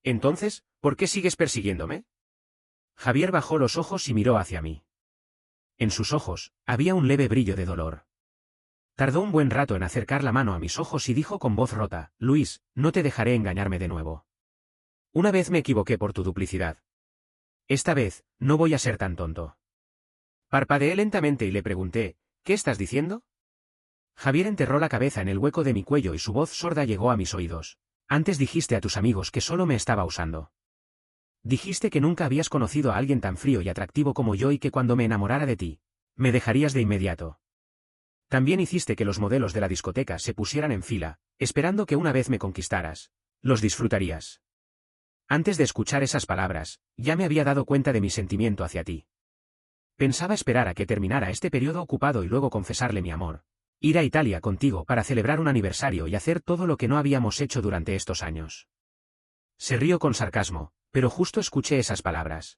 Entonces, ¿por qué sigues persiguiéndome? Javier bajó los ojos y miró hacia mí. En sus ojos, había un leve brillo de dolor. Tardó un buen rato en acercar la mano a mis ojos y dijo con voz rota, Luis, no te dejaré engañarme de nuevo. Una vez me equivoqué por tu duplicidad. Esta vez, no voy a ser tan tonto. Parpadeé lentamente y le pregunté, ¿qué estás diciendo? Javier enterró la cabeza en el hueco de mi cuello y su voz sorda llegó a mis oídos. Antes dijiste a tus amigos que solo me estaba usando. Dijiste que nunca habías conocido a alguien tan frío y atractivo como yo y que cuando me enamorara de ti, me dejarías de inmediato. También hiciste que los modelos de la discoteca se pusieran en fila, esperando que una vez me conquistaras, los disfrutarías. Antes de escuchar esas palabras, ya me había dado cuenta de mi sentimiento hacia ti. Pensaba esperar a que terminara este periodo ocupado y luego confesarle mi amor. Ir a Italia contigo para celebrar un aniversario y hacer todo lo que no habíamos hecho durante estos años. Se rió con sarcasmo, pero justo escuché esas palabras.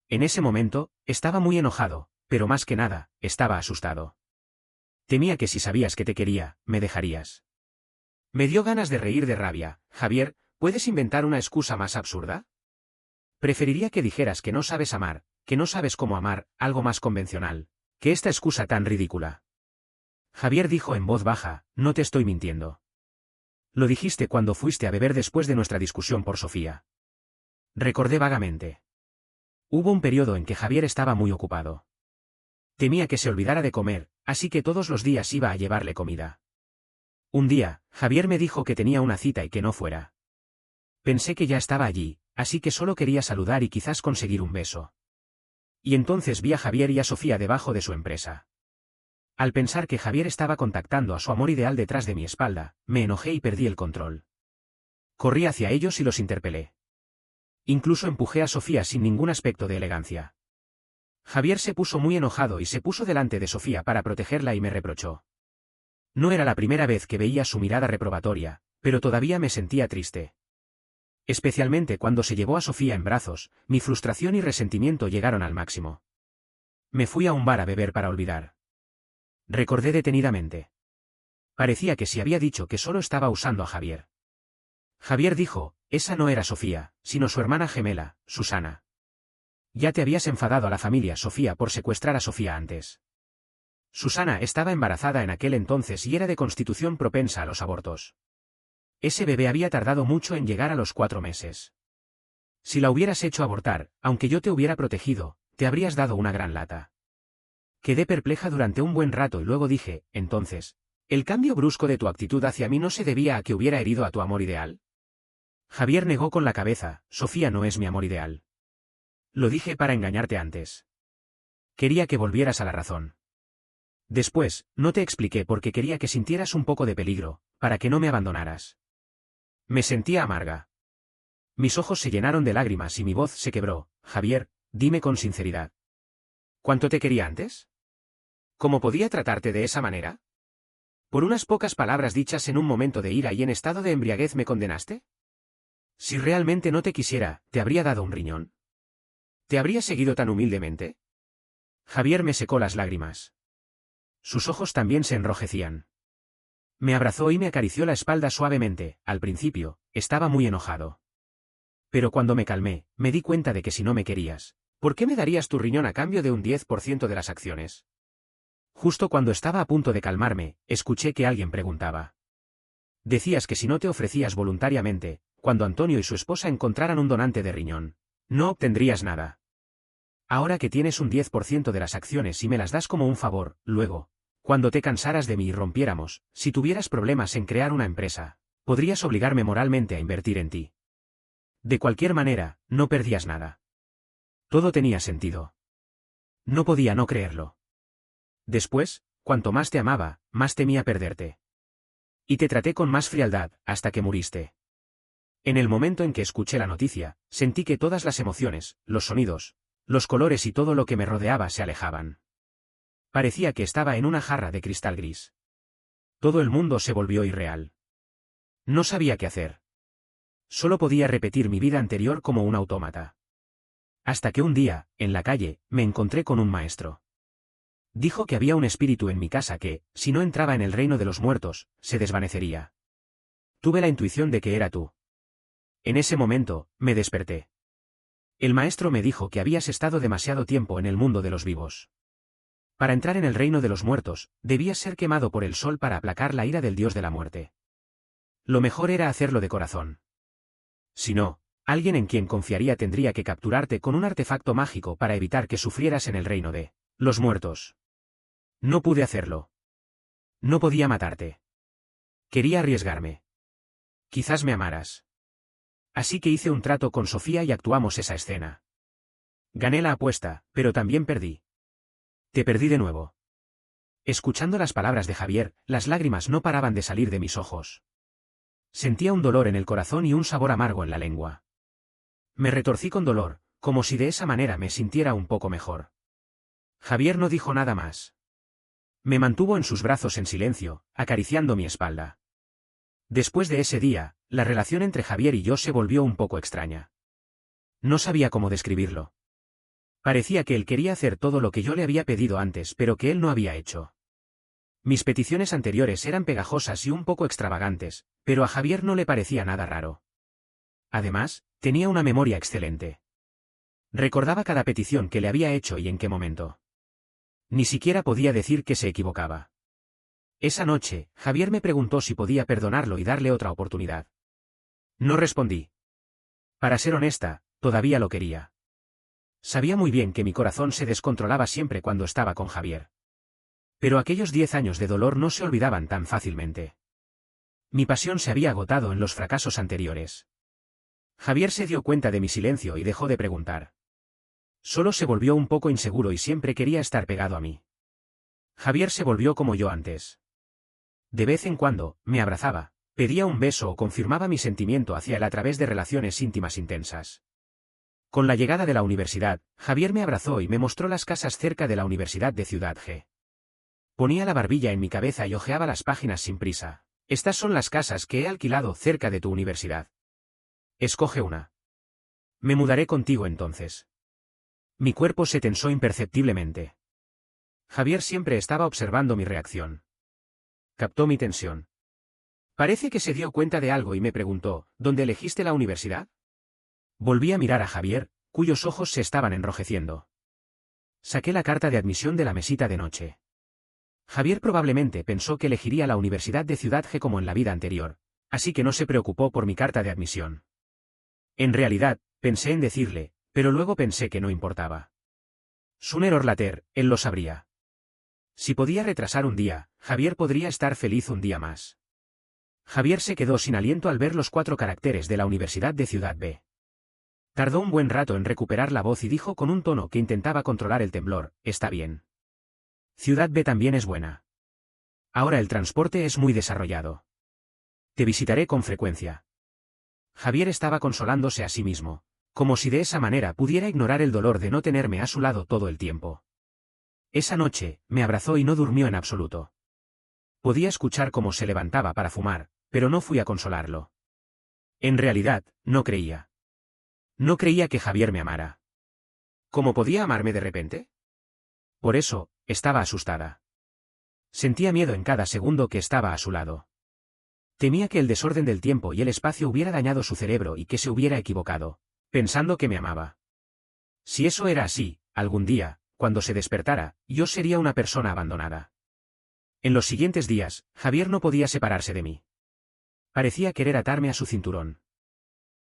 En ese momento, estaba muy enojado, pero más que nada, estaba asustado. Temía que si sabías que te quería, me dejarías. Me dio ganas de reír de rabia. Javier, ¿puedes inventar una excusa más absurda? Preferiría que dijeras que no sabes amar, que no sabes cómo amar, algo más convencional, que esta excusa tan ridícula. Javier dijo en voz baja, no te estoy mintiendo. Lo dijiste cuando fuiste a beber después de nuestra discusión por Sofía. Recordé vagamente. Hubo un periodo en que Javier estaba muy ocupado. Temía que se olvidara de comer, así que todos los días iba a llevarle comida. Un día, Javier me dijo que tenía una cita y que no fuera. Pensé que ya estaba allí, así que solo quería saludar y quizás conseguir un beso. Y entonces vi a Javier y a Sofía debajo de su empresa. Al pensar que Javier estaba contactando a su amor ideal detrás de mi espalda, me enojé y perdí el control. Corrí hacia ellos y los interpelé. Incluso empujé a Sofía sin ningún aspecto de elegancia. Javier se puso muy enojado y se puso delante de Sofía para protegerla y me reprochó. No era la primera vez que veía su mirada reprobatoria, pero todavía me sentía triste. Especialmente cuando se llevó a Sofía en brazos, mi frustración y resentimiento llegaron al máximo. Me fui a un bar a beber para olvidar. Recordé detenidamente. Parecía que si había dicho que solo estaba usando a Javier. Javier dijo, esa no era Sofía, sino su hermana gemela, Susana. Ya te habías enfadado a la familia Sofía por secuestrar a Sofía antes. Susana estaba embarazada en aquel entonces y era de constitución propensa a los abortos. Ese bebé había tardado mucho en llegar a los 4 meses. Si la hubieras hecho abortar, aunque yo te hubiera protegido, te habrías dado una gran lata. Quedé perpleja durante un buen rato y luego dije, entonces, ¿el cambio brusco de tu actitud hacia mí no se debía a que hubiera herido a tu amor ideal? Javier negó con la cabeza, Sofía no es mi amor ideal. Lo dije para engañarte antes. Quería que volvieras a la razón. Después, no te expliqué porque quería que sintieras un poco de peligro, para que no me abandonaras. Me sentía amarga. Mis ojos se llenaron de lágrimas y mi voz se quebró. Javier, dime con sinceridad. ¿Cuánto te quería antes? ¿Cómo podía tratarte de esa manera? ¿Por unas pocas palabras dichas en un momento de ira y en estado de embriaguez me condenaste? Si realmente no te quisiera, ¿te habría dado un riñón? ¿Te habría seguido tan humildemente? Javier me secó las lágrimas. Sus ojos también se enrojecían. Me abrazó y me acarició la espalda suavemente. Al principio, estaba muy enojado. Pero cuando me calmé, me di cuenta de que si no me querías, ¿por qué me darías tu riñón a cambio de un 10% de las acciones? Justo cuando estaba a punto de calmarme, escuché que alguien preguntaba. Decías que si no te ofrecías voluntariamente, cuando Antonio y su esposa encontraran un donante de riñón, no obtendrías nada. Ahora que tienes un 10% de las acciones y me las das como un favor, luego, cuando te cansaras de mí y rompiéramos, si tuvieras problemas en crear una empresa, podrías obligarme moralmente a invertir en ti. De cualquier manera, no perdías nada. Todo tenía sentido. No podía no creerlo. Después, cuanto más te amaba, más temía perderte. Y te traté con más frialdad, hasta que muriste. En el momento en que escuché la noticia, sentí que todas las emociones, los sonidos, los colores y todo lo que me rodeaba se alejaban. Parecía que estaba en una jarra de cristal gris. Todo el mundo se volvió irreal. No sabía qué hacer. Solo podía repetir mi vida anterior como un autómata. Hasta que un día, en la calle, me encontré con un maestro. Dijo que había un espíritu en mi casa que, si no entraba en el reino de los muertos, se desvanecería. Tuve la intuición de que era tú. En ese momento, me desperté. El maestro me dijo que habías estado demasiado tiempo en el mundo de los vivos. Para entrar en el reino de los muertos, debías ser quemado por el sol para aplacar la ira del dios de la muerte. Lo mejor era hacerlo de corazón. Si no, alguien en quien confiaría tendría que capturarte con un artefacto mágico para evitar que sufrieras en el reino de los muertos. No pude hacerlo. No podía matarte. Quería arriesgarme. Quizás me amaras. Así que hice un trato con Sofía y actuamos esa escena. Gané la apuesta, pero también perdí. Te perdí de nuevo. Escuchando las palabras de Javier, las lágrimas no paraban de salir de mis ojos. Sentía un dolor en el corazón y un sabor amargo en la lengua. Me retorcí con dolor, como si de esa manera me sintiera un poco mejor. Javier no dijo nada más. Me mantuvo en sus brazos en silencio, acariciando mi espalda. Después de ese día, la relación entre Javier y yo se volvió un poco extraña. No sabía cómo describirlo. Parecía que él quería hacer todo lo que yo le había pedido antes, pero que él no había hecho. Mis peticiones anteriores eran pegajosas y un poco extravagantes, pero a Javier no le parecía nada raro. Además, tenía una memoria excelente. Recordaba cada petición que le había hecho y en qué momento. Ni siquiera podía decir que se equivocaba. Esa noche, Javier me preguntó si podía perdonarlo y darle otra oportunidad. No respondí. Para ser honesta, todavía lo quería. Sabía muy bien que mi corazón se descontrolaba siempre cuando estaba con Javier. Pero aquellos 10 años de dolor no se olvidaban tan fácilmente. Mi pasión se había agotado en los fracasos anteriores. Javier se dio cuenta de mi silencio y dejó de preguntar. Solo se volvió un poco inseguro y siempre quería estar pegado a mí. Javier se volvió como yo antes. De vez en cuando, me abrazaba, pedía un beso o confirmaba mi sentimiento hacia él a través de relaciones íntimas intensas. Con la llegada de la universidad, Javier me abrazó y me mostró las casas cerca de la Universidad de Ciudad G. Ponía la barbilla en mi cabeza y hojeaba las páginas sin prisa. Estas son las casas que he alquilado cerca de tu universidad. Escoge una. Me mudaré contigo entonces. Mi cuerpo se tensó imperceptiblemente. Javier siempre estaba observando mi reacción. Captó mi tensión. Parece que se dio cuenta de algo y me preguntó, ¿dónde elegiste la universidad? Volví a mirar a Javier, cuyos ojos se estaban enrojeciendo. Saqué la carta de admisión de la mesita de noche. Javier probablemente pensó que elegiría la Universidad de Ciudad G como en la vida anterior, así que no se preocupó por mi carta de admisión. En realidad, pensé en decirle, pero luego pensé que no importaba. Sooner or later, él lo sabría. Si podía retrasar un día, Javier podría estar feliz un día más. Javier se quedó sin aliento al ver los 4 caracteres de la Universidad de Ciudad B. Tardó un buen rato en recuperar la voz y dijo con un tono que intentaba controlar el temblor, está bien. Ciudad B también es buena. Ahora el transporte es muy desarrollado. Te visitaré con frecuencia. Javier estaba consolándose a sí mismo, como si de esa manera pudiera ignorar el dolor de no tenerme a su lado todo el tiempo. Esa noche, me abrazó y no durmió en absoluto. Podía escuchar cómo se levantaba para fumar, pero no fui a consolarlo. En realidad, no creía. No creía que Javier me amara. ¿Cómo podía amarme de repente? Por eso, estaba asustada. Sentía miedo en cada segundo que estaba a su lado. Temía que el desorden del tiempo y el espacio hubiera dañado su cerebro y que se hubiera equivocado, pensando que me amaba. Si eso era así, algún día, cuando se despertara, yo sería una persona abandonada. En los siguientes días, Javier no podía separarse de mí. Parecía querer atarme a su cinturón.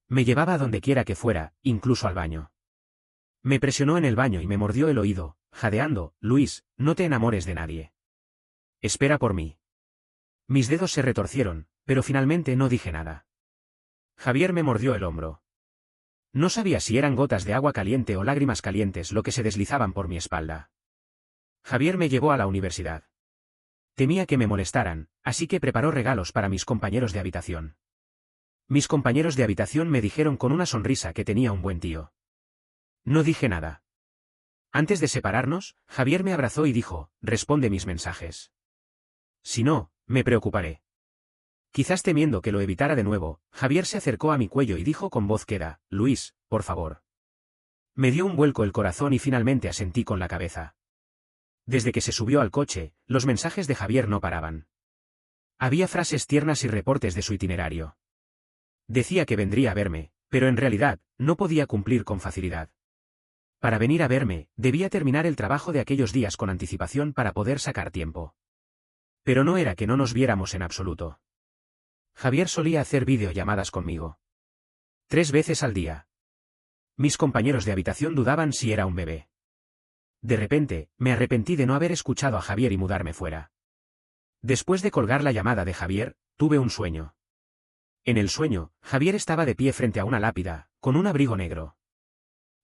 Me llevaba a donde quiera que fuera, incluso al baño. Me presionó en el baño y me mordió el oído, jadeando: Luis, no te enamores de nadie. Espera por mí. Mis dedos se retorcieron, pero finalmente no dije nada. Javier me mordió el hombro. No sabía si eran gotas de agua caliente o lágrimas calientes lo que se deslizaban por mi espalda. Javier me llevó a la universidad. Temía que me molestaran, así que preparó regalos para mis compañeros de habitación. Mis compañeros de habitación me dijeron con una sonrisa que tenía un buen tío. No dije nada. Antes de separarnos, Javier me abrazó y dijo: responde mis mensajes. Si no, me preocuparé. Quizás temiendo que lo evitara de nuevo, Javier se acercó a mi cuello y dijo con voz queda: Luis, por favor. Me dio un vuelco el corazón y finalmente asentí con la cabeza. Desde que se subió al coche, los mensajes de Javier no paraban. Había frases tiernas y reportes de su itinerario. Decía que vendría a verme, pero en realidad, no podía cumplir con facilidad. Para venir a verme, debía terminar el trabajo de aquellos días con anticipación para poder sacar tiempo. Pero no era que no nos viéramos en absoluto. Javier solía hacer videollamadas conmigo. 3 veces al día. Mis compañeros de habitación dudaban si era un bebé. De repente, me arrepentí de no haber escuchado a Javier y mudarme fuera. Después de colgar la llamada de Javier, tuve un sueño. En el sueño, Javier estaba de pie frente a una lápida, con un abrigo negro.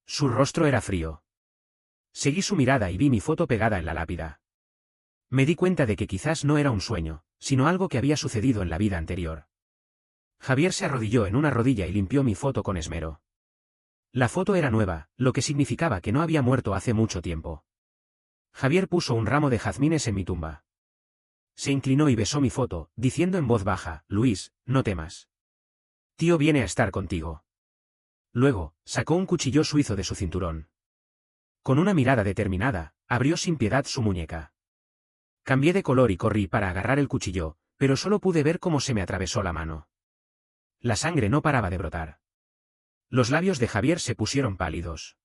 Su rostro era frío. Seguí su mirada y vi mi foto pegada en la lápida. Me di cuenta de que quizás no era un sueño, sino algo que había sucedido en la vida anterior. Javier se arrodilló en una rodilla y limpió mi foto con esmero. La foto era nueva, lo que significaba que no había muerto hace mucho tiempo. Javier puso un ramo de jazmines en mi tumba. Se inclinó y besó mi foto, diciendo en voz baja: Luis, no temas. Tío viene a estar contigo. Luego, sacó un cuchillo suizo de su cinturón. Con una mirada determinada, abrió sin piedad su muñeca. Cambié de color y corrí para agarrar el cuchillo, pero solo pude ver cómo se me atravesó la mano. La sangre no paraba de brotar. Los labios de Javier se pusieron pálidos.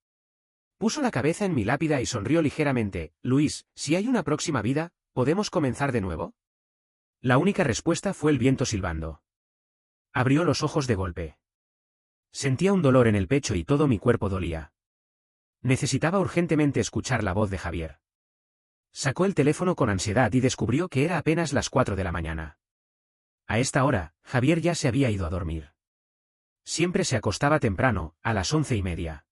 Puso la cabeza en mi lápida y sonrió ligeramente: Luis, si hay una próxima vida, ¿podemos comenzar de nuevo? La única respuesta fue el viento silbando. Abrió los ojos de golpe. Sentía un dolor en el pecho y todo mi cuerpo dolía. Necesitaba urgentemente escuchar la voz de Javier. Sacó el teléfono con ansiedad y descubrió que era apenas las 4 de la mañana. A esta hora, Javier ya se había ido a dormir. Siempre se acostaba temprano, a las 11:30.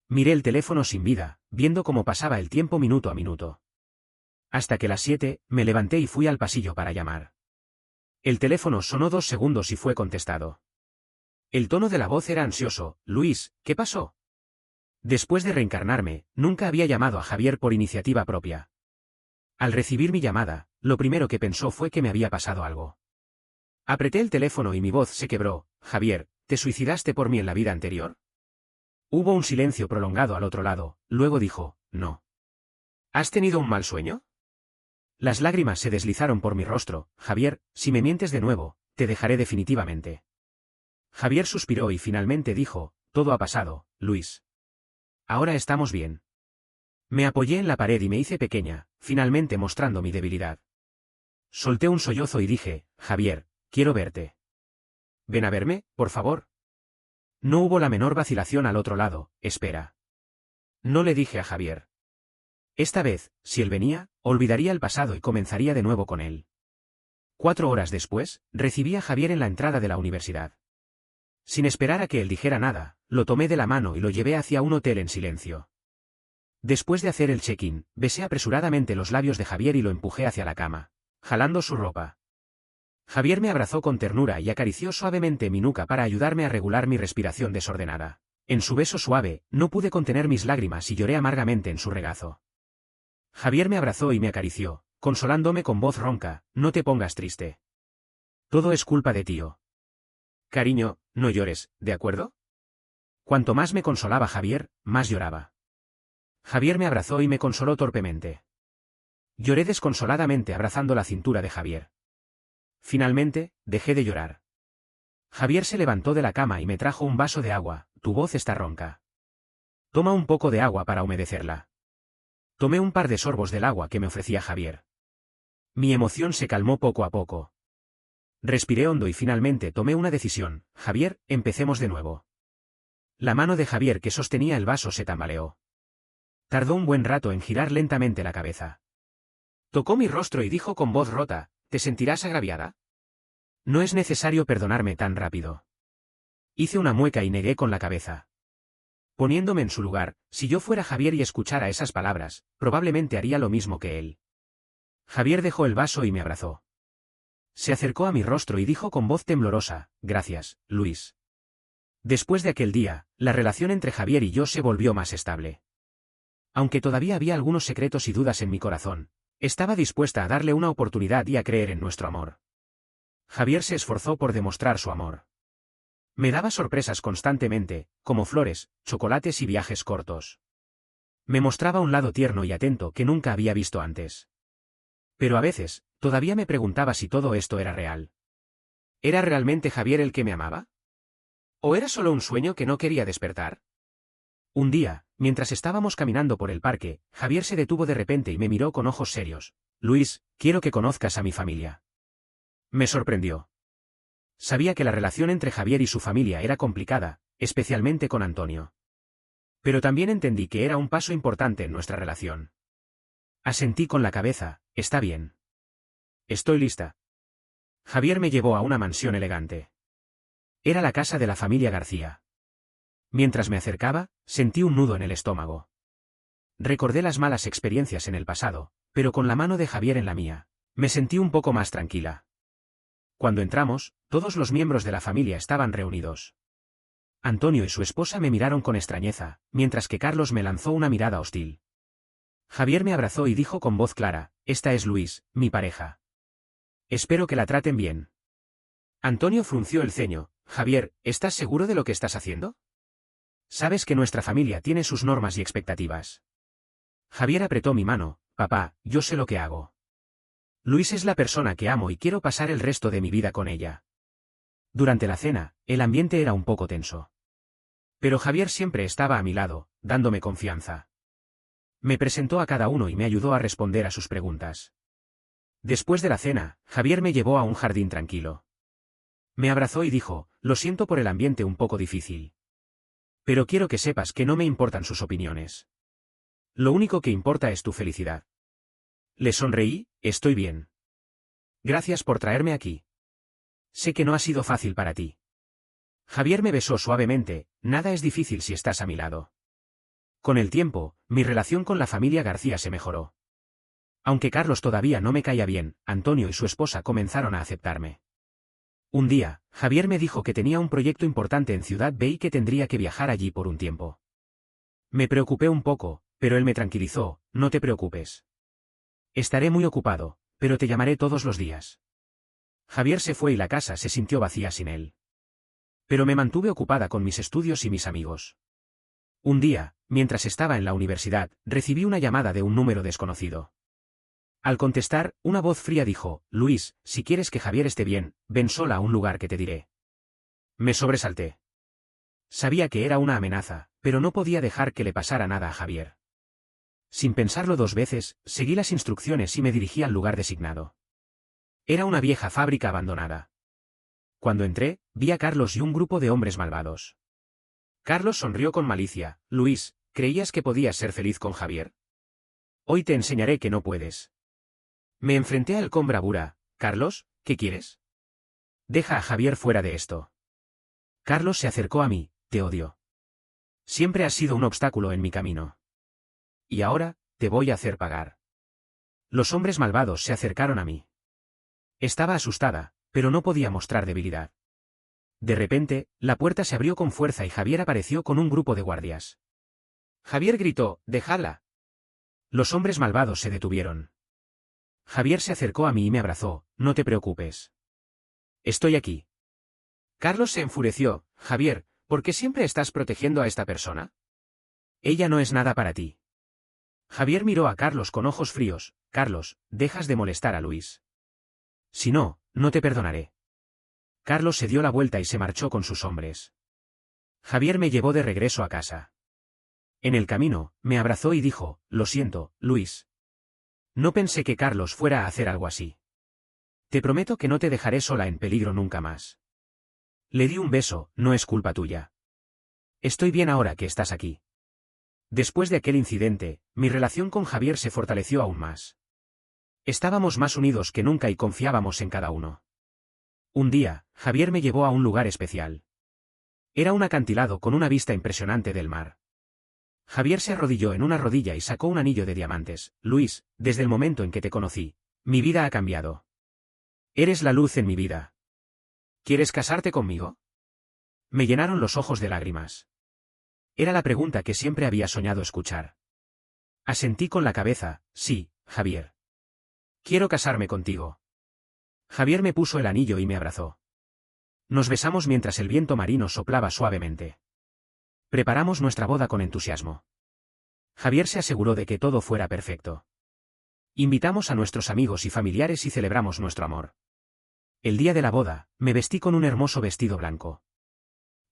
Miré el teléfono sin vida, viendo cómo pasaba el tiempo minuto a minuto. Hasta que las 7, me levanté y fui al pasillo para llamar. El teléfono sonó 2 segundos y fue contestado. El tono de la voz era ansioso: Luis, ¿qué pasó? Después de reencarnarme, nunca había llamado a Javier por iniciativa propia. Al recibir mi llamada, lo primero que pensó fue que me había pasado algo. Apreté el teléfono y mi voz se quebró: Javier, ¿te suicidaste por mí en la vida anterior? Hubo un silencio prolongado al otro lado, luego dijo: no. ¿Has tenido un mal sueño? Las lágrimas se deslizaron por mi rostro: Javier, si me mientes de nuevo, te dejaré definitivamente. Javier suspiró y finalmente dijo: todo ha pasado, Luis. Ahora estamos bien. Me apoyé en la pared y me hice pequeña, finalmente mostrando mi debilidad. Solté un sollozo y dije: Javier, quiero verte. Ven a verme, por favor. No hubo la menor vacilación al otro lado: espera. No le dije a Javier. Esta vez, si él venía, olvidaría el pasado y comenzaría de nuevo con él. 4 horas después, recibí a Javier en la entrada de la universidad. Sin esperar a que él dijera nada, lo tomé de la mano y lo llevé hacia un hotel en silencio. Después de hacer el check-in, besé apresuradamente los labios de Javier y lo empujé hacia la cama, jalando su ropa. Javier me abrazó con ternura y acarició suavemente mi nuca para ayudarme a regular mi respiración desordenada. En su beso suave, no pude contener mis lágrimas y lloré amargamente en su regazo. Javier me abrazó y me acarició, consolándome con voz ronca: no te pongas triste. Todo es culpa de tío. Cariño, no llores, ¿de acuerdo? Cuanto más me consolaba Javier, más lloraba. Javier me abrazó y me consoló torpemente. Lloré desconsoladamente abrazando la cintura de Javier. Finalmente, dejé de llorar. Javier se levantó de la cama y me trajo un vaso de agua. Tu voz está ronca. Toma un poco de agua para humedecerla. Tomé un par de sorbos del agua que me ofrecía Javier. Mi emoción se calmó poco a poco. Respiré hondo y finalmente tomé una decisión. Javier, empecemos de nuevo. La mano de Javier que sostenía el vaso se tambaleó. Tardó un buen rato en girar lentamente la cabeza. Tocó mi rostro y dijo con voz rota, ¿te sentirás agraviada? No es necesario perdonarme tan rápido. Hice una mueca y negué con la cabeza. Poniéndome en su lugar, si yo fuera Javier y escuchara esas palabras, probablemente haría lo mismo que él. Javier dejó el vaso y me abrazó. Se acercó a mi rostro y dijo con voz temblorosa, gracias, Luis. Después de aquel día, la relación entre Javier y yo se volvió más estable. Aunque todavía había algunos secretos y dudas en mi corazón, estaba dispuesta a darle una oportunidad y a creer en nuestro amor. Javier se esforzó por demostrar su amor. Me daba sorpresas constantemente, como flores, chocolates y viajes cortos. Me mostraba un lado tierno y atento que nunca había visto antes. Pero a veces, todavía me preguntaba si todo esto era real. ¿Era realmente Javier el que me amaba? ¿O era solo un sueño que no quería despertar? Un día, mientras estábamos caminando por el parque, Javier se detuvo de repente y me miró con ojos serios. Luis, quiero que conozcas a mi familia. Me sorprendió. Sabía que la relación entre Javier y su familia era complicada, especialmente con Antonio. Pero también entendí que era un paso importante en nuestra relación. Asentí con la cabeza, está bien. Estoy lista. Javier me llevó a una mansión elegante. Era la casa de la familia García. Mientras me acercaba, sentí un nudo en el estómago. Recordé las malas experiencias en el pasado, pero con la mano de Javier en la mía, me sentí un poco más tranquila. Cuando entramos, todos los miembros de la familia estaban reunidos. Antonio y su esposa me miraron con extrañeza, mientras que Carlos me lanzó una mirada hostil. Javier me abrazó y dijo con voz clara, esta es Luis, mi pareja. Espero que la traten bien. Antonio frunció el ceño, Javier, ¿estás seguro de lo que estás haciendo? Sabes que nuestra familia tiene sus normas y expectativas. Javier apretó mi mano, papá, yo sé lo que hago. Luis es la persona que amo y quiero pasar el resto de mi vida con ella. Durante la cena, el ambiente era un poco tenso. Pero Javier siempre estaba a mi lado, dándome confianza. Me presentó a cada uno y me ayudó a responder a sus preguntas. Después de la cena, Javier me llevó a un jardín tranquilo. Me abrazó y dijo, lo siento por el ambiente un poco difícil. Pero quiero que sepas que no me importan sus opiniones. Lo único que importa es tu felicidad. Le sonreí, estoy bien. Gracias por traerme aquí. Sé que no ha sido fácil para ti. Javier me besó suavemente, nada es difícil si estás a mi lado. Con el tiempo, mi relación con la familia García se mejoró. Aunque Carlos todavía no me caía bien, Antonio y su esposa comenzaron a aceptarme. Un día, Javier me dijo que tenía un proyecto importante en Ciudad B y que tendría que viajar allí por un tiempo. Me preocupé un poco, pero él me tranquilizó, no te preocupes. Estaré muy ocupado, pero te llamaré todos los días. Javier se fue y la casa se sintió vacía sin él. Pero me mantuve ocupada con mis estudios y mis amigos. Un día, mientras estaba en la universidad, recibí una llamada de un número desconocido. Al contestar, una voz fría dijo, Luis, si quieres que Javier esté bien, ven sola a un lugar que te diré. Me sobresalté. Sabía que era una amenaza, pero no podía dejar que le pasara nada a Javier. Sin pensarlo dos veces, seguí las instrucciones y me dirigí al lugar designado. Era una vieja fábrica abandonada. Cuando entré, vi a Carlos y un grupo de hombres malvados. Carlos sonrió con malicia, Luis, ¿creías que podías ser feliz con Javier? Hoy te enseñaré que no puedes. Me enfrenté a él con bravura, Carlos, ¿qué quieres? Deja a Javier fuera de esto. Carlos se acercó a mí, te odio. Siempre has sido un obstáculo en mi camino. Y ahora, te voy a hacer pagar. Los hombres malvados se acercaron a mí. Estaba asustada, pero no podía mostrar debilidad. De repente, la puerta se abrió con fuerza y Javier apareció con un grupo de guardias. Javier gritó, dejadla. Los hombres malvados se detuvieron. Javier se acercó a mí y me abrazó, no te preocupes. Estoy aquí. Carlos se enfureció, Javier, ¿por qué siempre estás protegiendo a esta persona? Ella no es nada para ti. Javier miró a Carlos con ojos fríos, Carlos, dejas de molestar a Luis. Si no, no te perdonaré. Carlos se dio la vuelta y se marchó con sus hombres. Javier me llevó de regreso a casa. En el camino, me abrazó y dijo, lo siento, Luis. No pensé que Carlos fuera a hacer algo así. Te prometo que no te dejaré sola en peligro nunca más. Le di un beso, no es culpa tuya. Estoy bien ahora que estás aquí. Después de aquel incidente, mi relación con Javier se fortaleció aún más. Estábamos más unidos que nunca y confiábamos en cada uno. Un día, Javier me llevó a un lugar especial. Era un acantilado con una vista impresionante del mar. Javier se arrodilló en una rodilla y sacó un anillo de diamantes. Luis, desde el momento en que te conocí, mi vida ha cambiado. Eres la luz en mi vida. ¿Quieres casarte conmigo? Me llenaron los ojos de lágrimas. Era la pregunta que siempre había soñado escuchar. Asentí con la cabeza, sí, Javier. Quiero casarme contigo. Javier me puso el anillo y me abrazó. Nos besamos mientras el viento marino soplaba suavemente. Preparamos nuestra boda con entusiasmo. Javier se aseguró de que todo fuera perfecto. Invitamos a nuestros amigos y familiares y celebramos nuestro amor. El día de la boda, me vestí con un hermoso vestido blanco.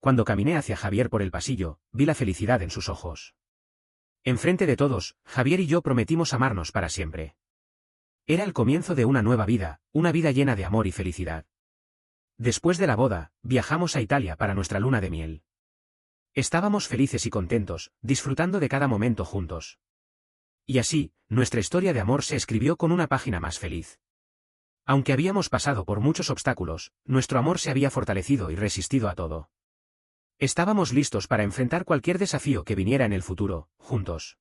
Cuando caminé hacia Javier por el pasillo, vi la felicidad en sus ojos. Enfrente de todos, Javier y yo prometimos amarnos para siempre. Era el comienzo de una nueva vida, una vida llena de amor y felicidad. Después de la boda, viajamos a Italia para nuestra luna de miel. Estábamos felices y contentos, disfrutando de cada momento juntos. Y así, nuestra historia de amor se escribió con una página más feliz. Aunque habíamos pasado por muchos obstáculos, nuestro amor se había fortalecido y resistido a todo. Estábamos listos para enfrentar cualquier desafío que viniera en el futuro, juntos.